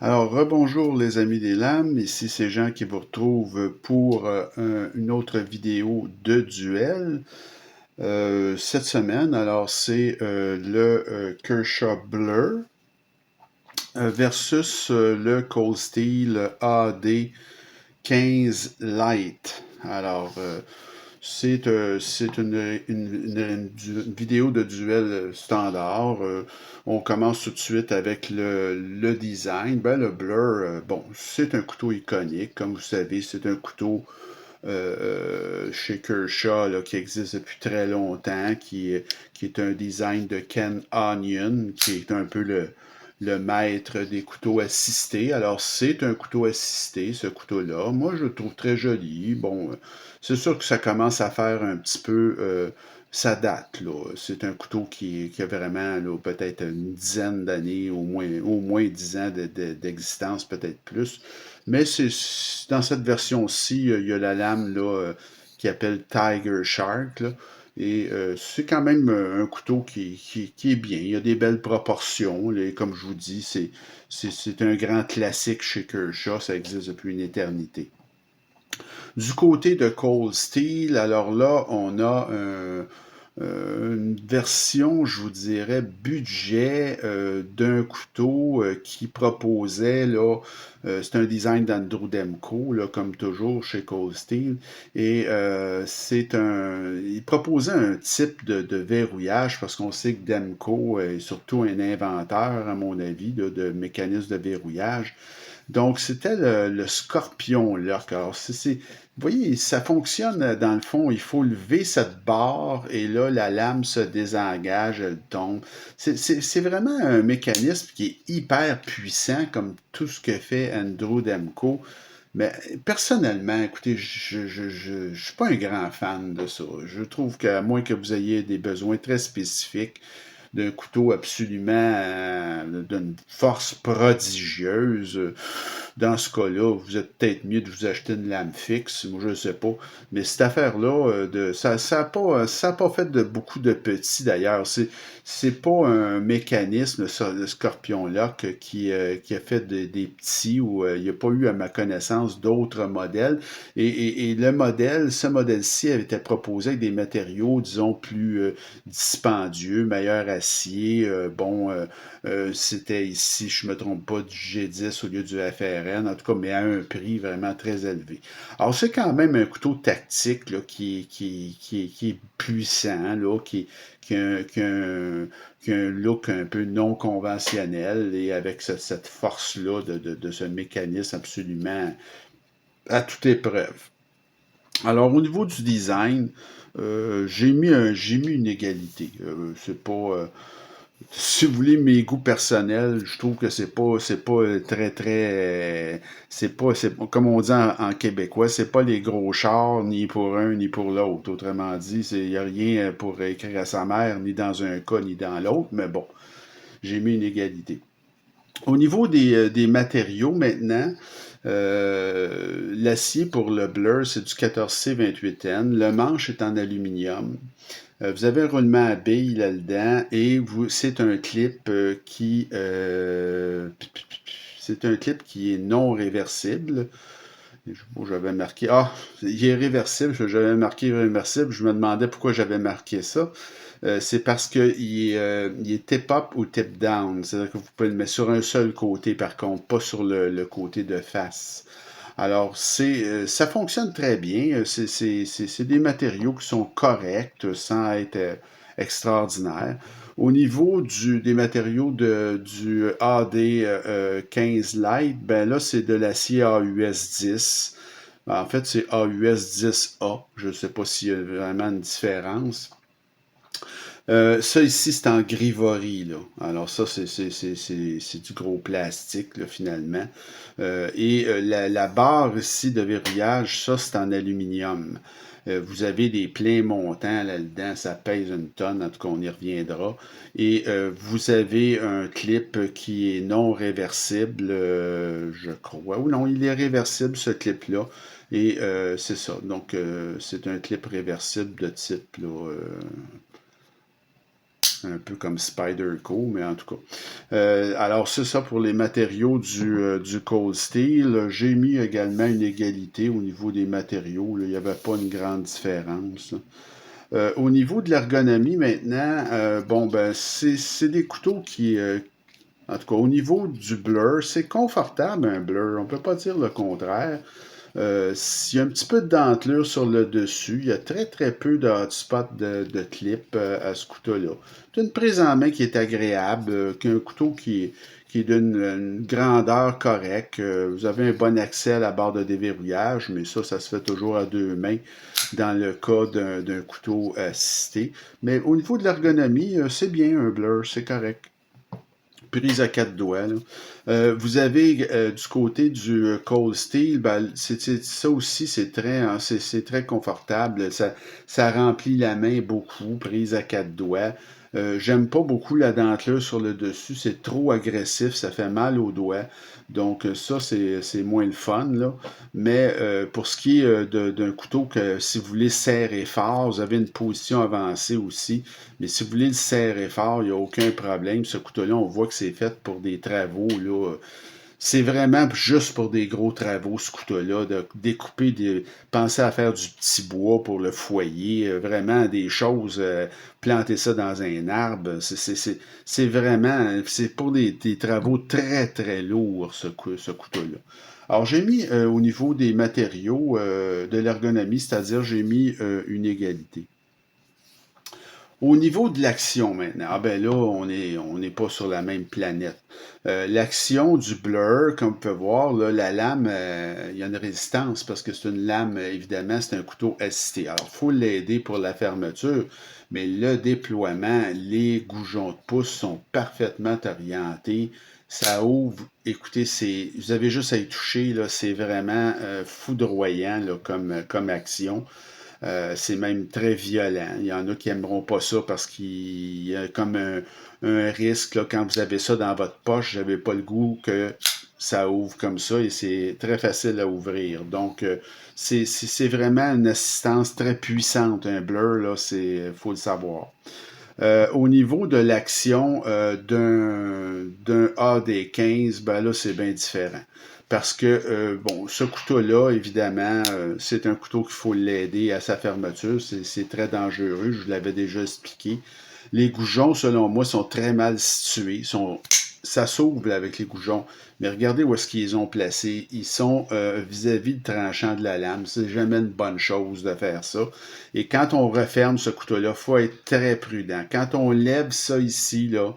Alors, rebonjour les amis des lames, ici c'est Jean qui vous retrouve pour une autre vidéo de duel. Cette semaine, alors c'est le Kershaw Blur versus le Cold Steel AD 15 Lite. Alors, c'est une vidéo de duel standard. On commence tout de suite avec le design. Ben, le Blur, bon, c'est un couteau iconique. Comme vous savez, c'est un couteau chez Kershaw là, qui existe depuis très longtemps, qui est un design de Ken Onion, qui est un peu le maître des couteaux assistés. Alors, c'est un couteau assisté, ce couteau-là. Moi, je le trouve très joli. Bon, c'est sûr que ça commence à faire un petit peu sa date, là. C'est un couteau qui a vraiment peut-être une dizaine d'années, au moins 10 ans d'existence, peut-être plus. Mais dans cette version-ci, il y a la lame là, qui appelle Tiger Shark, là. Et c'est quand même un couteau qui est bien. Il y a des belles proportions. Comme je vous dis, c'est un grand classique chez Kershaw. Ça existe depuis une éternité. Du côté de Cold Steel, alors là, on a une version, je vous dirais, budget d'un couteau qui proposait, là, c'est un design d'Andrew Demko, là, comme toujours chez Cold Steel, et il proposait un type de verrouillage, parce qu'on sait que Demko est surtout un inventeur, à mon avis, là, de mécanismes de verrouillage. Donc, c'était le Scorpion Lock. Alors, vous voyez, ça fonctionne dans le fond. Il faut lever cette barre et là, la lame se désengage, elle tombe. C'est vraiment un mécanisme qui est hyper puissant, comme tout ce que fait Andrew Demko. Mais personnellement, écoutez, je suis pas un grand fan de ça. Je trouve qu'à moins que vous ayez des besoins très spécifiques, d'un couteau absolument d'une force prodigieuse. Dans ce cas-là, vous êtes peut-être mieux de vous acheter une lame fixe, moi je ne sais pas. Mais cette affaire-là, ça a pas fait de beaucoup de petits d'ailleurs. C'est pas un mécanisme, ça, le Scorpion Lock, qui a fait des petits ou il n'y a pas eu, à ma connaissance, d'autres modèles. Et ce modèle-ci avait été proposé avec des matériaux, disons, plus dispendieux, meilleur acier. C'était ici, je ne me trompe pas, du G10 au lieu du FRN, en tout cas, mais à un prix vraiment très élevé. Alors, c'est quand même un couteau tactique là, qui est puissant, là, qui a un look un peu non conventionnel et avec cette force-là de ce mécanisme absolument à toute épreuve. Alors, au niveau du design, j'ai mis une égalité. C'est pas, si vous voulez mes goûts personnels, je trouve que c'est pas très très, c'est pas, comme on dit en québécois, c'est pas les gros chars ni pour un ni pour l'autre. Autrement dit, il y a rien pour écrire à sa mère ni dans un cas ni dans l'autre. Mais bon, j'ai mis une égalité. Au niveau des matériaux maintenant, l'acier pour le blur, c'est du 14C28N. Le manche est en aluminium. Vous avez un roulement à billes là-dedans et c'est un clip c'est un clip qui est non réversible. J'avais marqué. Ah, il est réversible. J'avais marqué réversible. Je me demandais pourquoi j'avais marqué ça. C'est parce il est tip-up ou tip-down. C'est-à-dire que vous pouvez le mettre sur un seul côté, par contre, pas sur le côté de face. Alors, ça fonctionne très bien. C'est des matériaux qui sont corrects sans être extraordinaires. Au niveau des matériaux du AD 15 Lite, ben là, c'est de l'acier AUS 10. En fait, c'est AUS 10A. Je ne sais pas s'il y a vraiment une différence. Ça ici, c'est en grivory, là. Alors ça, c'est du gros plastique, là, finalement. La barre ici de verrouillage, ça, c'est en aluminium. Vous avez des pleins montants là-dedans, ça pèse une tonne, en tout cas, on y reviendra. Et vous avez un clip qui est non réversible, je crois. Ou non, il est réversible, ce clip-là. Et c'est ça. Donc, c'est un clip réversible de type, là, Un peu comme Spyderco, mais en tout cas. Alors, c'est ça pour les matériaux du Cold Steel. J'ai mis également une égalité au niveau des matériaux. Là. Il n'y avait pas une grande différence. Au niveau de l'ergonomie maintenant, bon, ben, c'est des couteaux qui, en tout cas, au niveau du blur, c'est confortable un blur. On peut pas dire le contraire. Il y a un petit peu de dentelure sur le dessus. Il y a très très peu de hotspot de clip à ce couteau-là. C'est une prise en main qui est agréable, un couteau qui est d'une grandeur correcte. Vous avez un bon accès à la barre de déverrouillage, mais ça se fait toujours à deux mains dans le cas d'un couteau assisté. Mais au niveau de l'ergonomie, c'est bien un blur, c'est correct. Prise à quatre doigts. Là. Vous avez du côté du Cold Steel, ben, ça aussi c'est très, hein, c'est très confortable. Ça remplit la main beaucoup, prise à quatre doigts. J'aime pas beaucoup la dentelure sur le dessus, c'est trop agressif, ça fait mal aux doigts. Donc ça, c'est moins le fun, là. Mais pour ce qui est d'un couteau que si vous voulez serrer fort, vous avez une position avancée aussi. Mais si vous voulez le serrer fort, il n'y a aucun problème. Ce couteau-là, on voit que c'est fait pour des travaux, là. C'est vraiment juste pour des gros travaux, ce couteau-là, de découper, penser à faire du petit bois pour le foyer, vraiment des choses, planter ça dans un arbre, c'est vraiment, c'est pour des travaux très, très lourds, ce couteau-là. Alors, j'ai mis au niveau des matériaux, de l'ergonomie, c'est-à-dire j'ai mis une égalité. Au niveau de l'action maintenant, ah ben là, on n'est pas sur la même planète. L'action du blur, comme on peut voir, là, la lame, il y a une résistance parce que c'est une lame, évidemment, c'est un couteau assisté. Alors, il faut l'aider pour la fermeture, mais le déploiement, les goujons de pouce sont parfaitement orientés. Ça ouvre, écoutez, vous avez juste à y toucher, là, c'est vraiment foudroyant là, comme action. C'est même très violent. Il y en a qui n'aimeront pas ça parce qu'il y a comme un risque là, quand vous avez ça dans votre poche, vous n'avez pas le goût que ça ouvre comme ça et c'est très facile à ouvrir. Donc, c'est vraiment une assistance très puissante. Un blur, là, faut le savoir. Au niveau de l'action d'un AD15, ben là, c'est bien différent. Parce que, bon, ce couteau-là, évidemment, c'est un couteau qu'il faut l'aider à sa fermeture. C'est très dangereux, je vous l'avais déjà expliqué. Les goujons, selon moi, sont très mal situés. Ça s'ouvre avec les goujons. Mais regardez où est-ce qu'ils ont placé. Ils sont vis-à-vis le tranchant de la lame. C'est jamais une bonne chose de faire ça. Et quand on referme ce couteau-là, il faut être très prudent. Quand on lève ça ici, là,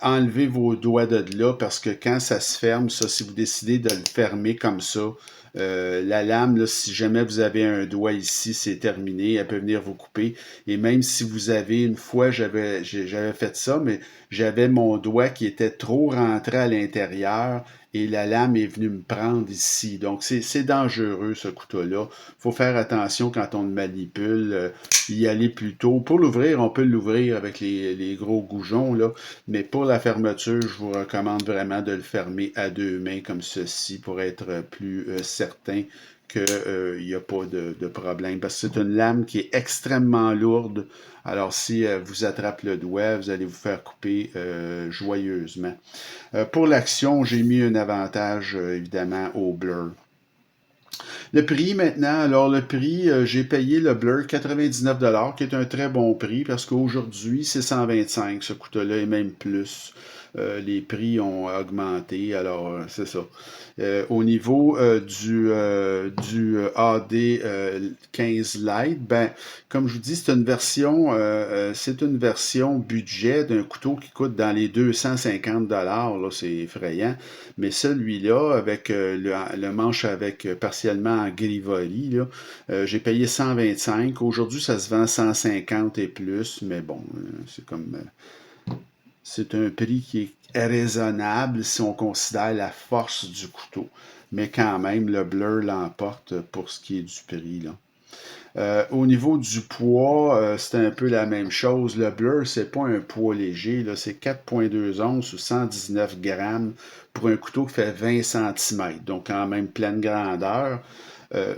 enlevez vos doigts de là parce que quand ça se ferme, ça, si vous décidez de le fermer comme ça, la lame, là, si jamais vous avez un doigt ici, c'est terminé, elle peut venir vous couper. Et même si vous avez, une fois, j'avais fait ça, mais j'avais mon doigt qui était trop rentré à l'intérieur et la lame est venue me prendre ici. Donc, c'est dangereux, ce couteau-là. Il faut faire attention quand on le manipule, y aller plus tôt. Pour l'ouvrir, on peut l'ouvrir avec les gros goujons, là, mais pour la fermeture, je vous recommande vraiment de le fermer à deux mains comme ceci pour être plus certain qu'il n'y a pas de problème. Parce que c'est une lame qui est extrêmement lourde. Alors, si elle vous attrape le doigt, vous allez vous faire couper joyeusement. Pour l'action, j'ai mis un avantage, évidemment, au blur. Le prix maintenant, alors le prix, j'ai payé le Blur 99 qui est un très bon prix parce qu'aujourd'hui, c'est 125 ce couteau-là et même plus. Les prix ont augmenté, alors c'est ça. Au niveau du AD 15 Lite, ben, comme je vous dis, c'est une version budget d'un couteau qui coûte dans les 250 là, c'est effrayant. Mais celui-là, avec le manche avec partiellement en Grivoli, là, j'ai payé 125. Aujourd'hui, ça se vend 150 et plus, mais bon, c'est un prix qui est raisonnable si on considère la force du couteau. Mais quand même, le bleu l'emporte pour ce qui est du prix, là. Au niveau du poids, c'est un peu la même chose. Le bleu, c'est pas un poids léger, là, c'est 4,2 onces ou 119 grammes pour un couteau qui fait 20 cm, donc quand même pleine grandeur.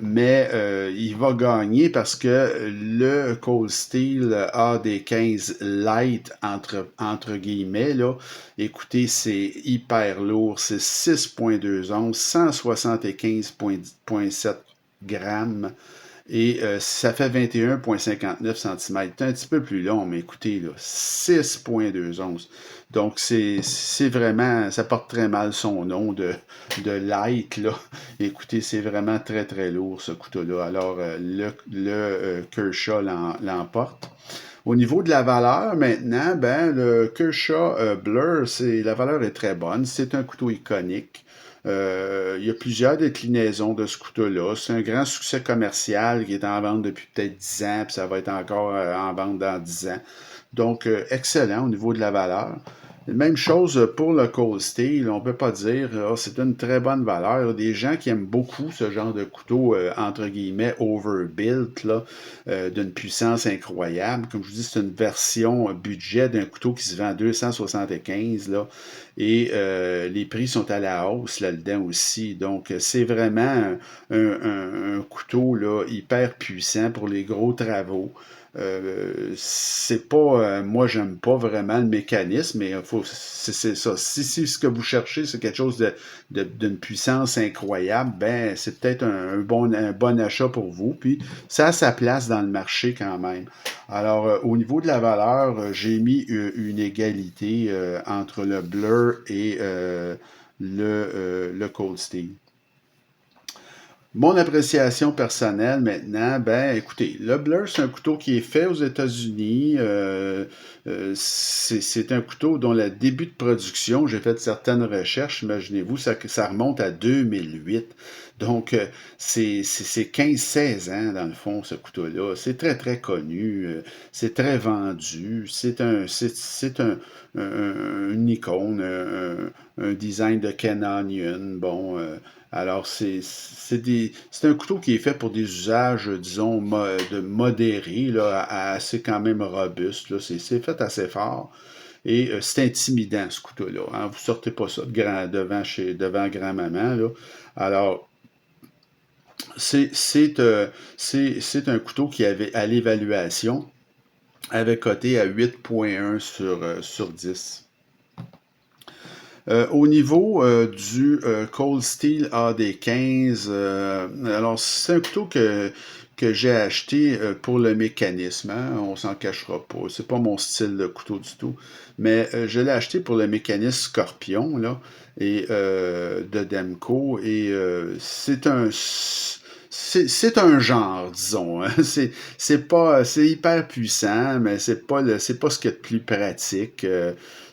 mais il va gagner parce que le Cold Steel AD15 Light, entre guillemets, là, écoutez, c'est hyper lourd, c'est 6,2 onces, 175,7 grammes. Et ça fait 21,59 cm. C'est un petit peu plus long, mais écoutez, là, 6,2 onces. Donc, c'est vraiment, ça porte très mal son nom de light, là. Écoutez, c'est vraiment très, très lourd, ce couteau-là. Alors, le Kershaw l'emporte. Au niveau de la valeur, maintenant, ben, le Kershaw Blur, la valeur est très bonne. C'est un couteau iconique. Il y a plusieurs déclinaisons de ce couteau-là. C'est un grand succès commercial qui est en vente depuis peut-être 10 ans, puis ça va être encore en vente dans 10 ans. Donc, excellent au niveau de la valeur. Même chose pour le Cold Steel. On ne peut pas dire c'est une très bonne valeur. Il y a des gens qui aiment beaucoup ce genre de couteau, entre guillemets, overbuilt, là, d'une puissance incroyable. Comme je vous dis, c'est une version budget d'un couteau qui se vend à 275, là, et les prix sont à la hausse là-dedans aussi. Donc, c'est vraiment un couteau là, hyper puissant pour les gros travaux. C'est pas, moi j'aime pas vraiment le mécanisme, mais c'est ça. Si ce que vous cherchez, c'est quelque chose d'une puissance incroyable, ben c'est peut-être un bon achat pour vous. Puis ça a sa place dans le marché quand même. Alors, au niveau de la valeur, j'ai mis une égalité entre le Blur et le Cold Steel. Mon appréciation personnelle maintenant, ben écoutez, le Blur, c'est un couteau qui est fait aux États-Unis. C'est un couteau dont le début de production, j'ai fait certaines recherches, imaginez-vous, ça remonte à 2008. Donc, c'est 15-16 ans, dans le fond, ce couteau-là. C'est très, très connu. C'est très vendu. Une icône, un design de Ken Onion. Bon, alors, c'est un couteau qui est fait pour des usages, disons, modérés, là, assez quand même robustes. Là. C'est fait assez fort. Et c'est intimidant, ce couteau-là. Hein. Vous sortez pas ça devant grand-maman. Là. Alors, c'est un couteau qui avait, à l'évaluation, avait coté à 8,1 sur 10. Au niveau du Cold Steel AD15, alors c'est un couteau que j'ai acheté pour le mécanisme, hein, on s'en cachera pas, c'est pas mon style de couteau du tout, mais je l'ai acheté pour le mécanisme Scorpion, là, et de Demco, et c'est un genre, disons. Hein. C'est hyper puissant, mais c'est pas ce qu'il y a de plus pratique.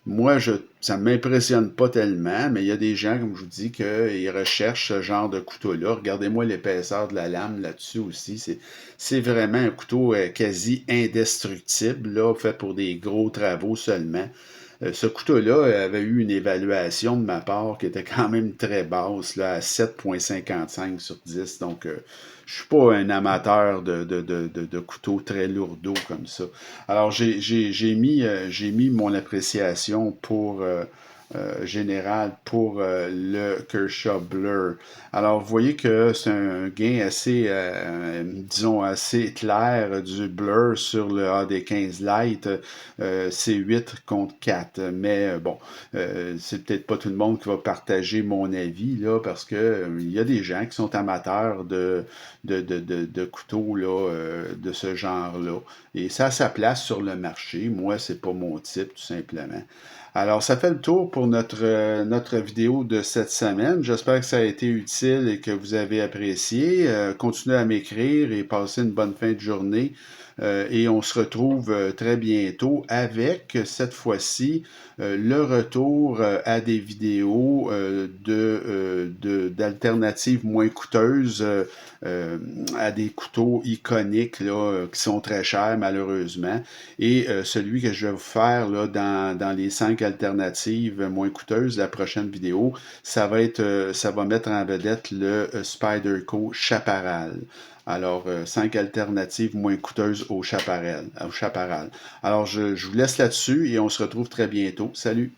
Moi, ça ne m'impressionne pas tellement, mais il y a des gens, comme je vous dis, qui recherchent ce genre de couteau-là. Regardez-moi l'épaisseur de la lame là-dessus aussi. C'est vraiment un couteau quasi indestructible, là, fait pour des gros travaux seulement. Ce couteau-là avait eu une évaluation de ma part qui était quand même très basse, là, à 7,55 sur 10. Donc, je suis pas un amateur de couteaux très lourdeaux comme ça. Alors, j'ai mis mon appréciation pour générale pour le Kershaw Blur. Alors, vous voyez que c'est un gain assez, disons, assez clair du Blur sur le AD15 Lite. C'est 8 contre 4. Mais bon, c'est peut-être pas tout le monde qui va partager mon avis, là, parce que il y a des gens qui sont amateurs de couteaux là, de ce genre-là. Et ça a sa place sur le marché. Moi, c'est pas mon type, tout simplement. Alors, ça fait le tour pour notre vidéo de cette semaine. J'espère que ça a été utile et que vous avez apprécié. Continuez à m'écrire et passez une bonne fin de journée. Et on se retrouve très bientôt avec, cette fois-ci, le retour à des vidéos d'alternatives moins coûteuses à des couteaux iconiques là, qui sont très chers malheureusement. Et celui que je vais vous faire là, dans les 5 alternatives moins coûteuses, la prochaine vidéo, ça va mettre en vedette le Spyderco Chaparral. Alors, 5 alternatives moins coûteuses au chaparral. Alors, je vous laisse là-dessus et on se retrouve très bientôt. Salut!